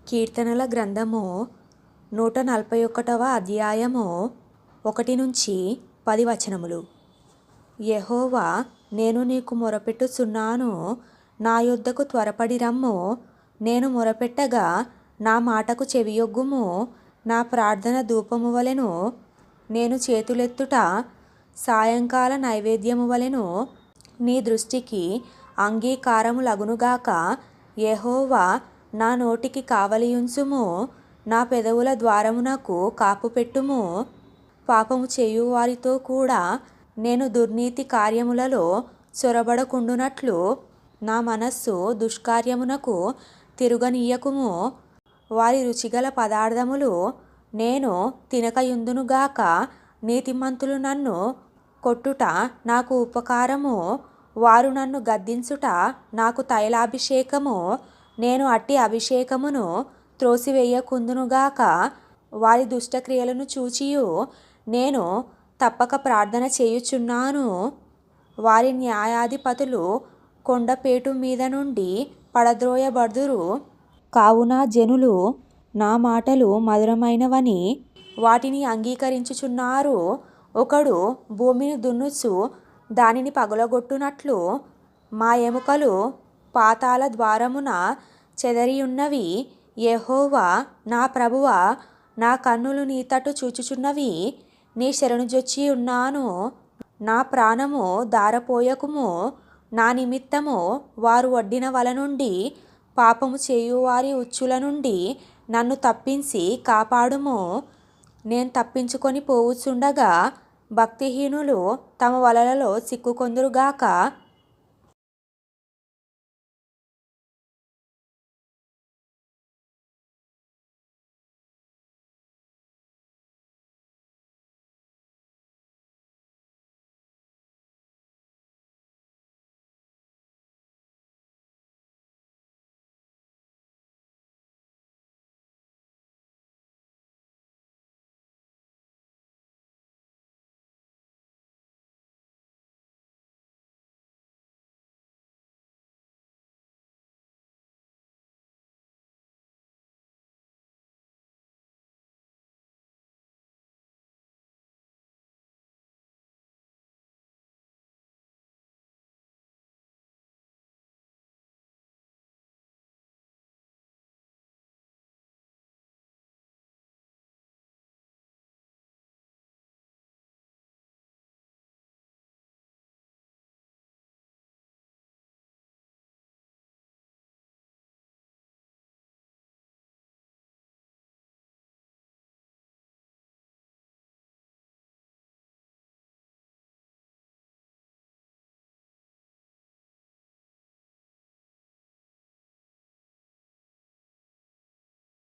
కీర్తనల గ్రంథము 141వ అధ్యాయము 1-10 వచనములు. యెహోవా, నేను నీకు మొరపెట్టుచున్నాను, నా యొద్దకు త్వరపడి రమ్ము. నేను మొరపెట్టగా నా మాటకు చెవియొగ్గుము. నా ప్రార్థన ధూపము వలెను, నేను చేతులెత్తుట సాయంకాల నైవేద్యము వలెను నీ దృష్టికి అంగీకారము లగునుగాక. యెహోవా, నా నోటికి కావలియుంచుము, నా పెదవుల ద్వారమునకు కాపుపెట్టుము. పాపము చేయువారితో కూడా నేను దుర్నీతి కార్యములలో చొరబడకుండునట్లు నా మనస్సు దుష్కార్యమునకు తిరుగనీయకుము. వారి రుచిగల పదార్థములు నేను తినకయుందునుగాక. నీతిమంతులు నన్ను కొట్టుట నాకు ఉపకారము, వారు నన్ను గద్దించుట నాకు తైలాభిషేకము. నేను అట్టి అభిషేకమును త్రోసివేయకుందునుగాక. వారి దుష్టక్రియలను చూచియు నేను తప్పక ప్రార్థన చేయుచున్నాను. వారి న్యాయాధిపతులు కొండపేటు మీద నుండి పడద్రోయబడుదురు. కావున జనులు నా మాటలు మధురమైనవని వాటిని అంగీకరించుచున్నారు. ఒకడు భూమిని దున్నుచు దానిని పగులగొట్టునట్లు మా ఎముకలు పాతాళ ద్వారమున చెదరియున్నవి. యెహోవా, నా ప్రభువా, నా కన్నులు నీ తట్టు చూచుచున్నవి. నీ శరణుజొచ్చి ఉన్నాను. నా ప్రాణము దారపోయకుము. నా నిమిత్తము వారు ఒడ్డిన వల నుండి, పాపము చేయువారి ఉచ్చుల నుండి నన్ను తప్పించి కాపాడుము. నేను తప్పించుకొని పోవుచుండగా భక్తిహీనులు తమ వలలలో చిక్కుకొందురుగాక.